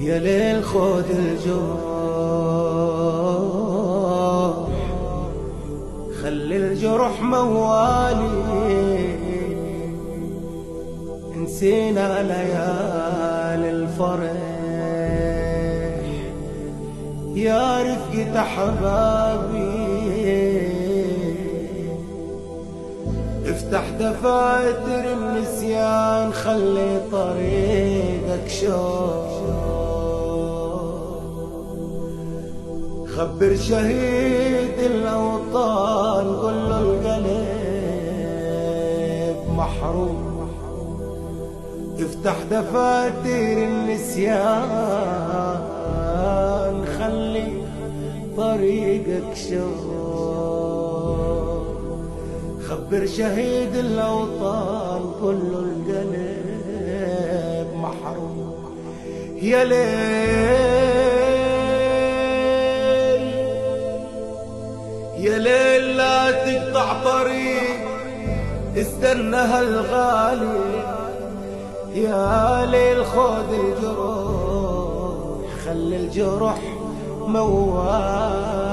يا ليل خود الجروح، خلي الجرح موالي. نسينا ليالي الفرح يا رفقة أحبابي. افتح دفاتر النسيان، خلي طريقك شوق. خبر شهيد الأوطان، قل له القلب محروم. افتح دفاتر النسيان، خلي طريقك شوق. خبر شهيد الأوطان، قل له القلب محروم. يا ليل يا ليل لا تقطع طريق، استنى هالغالي. يا ليل خذ الجروح، خلي الجرح موال.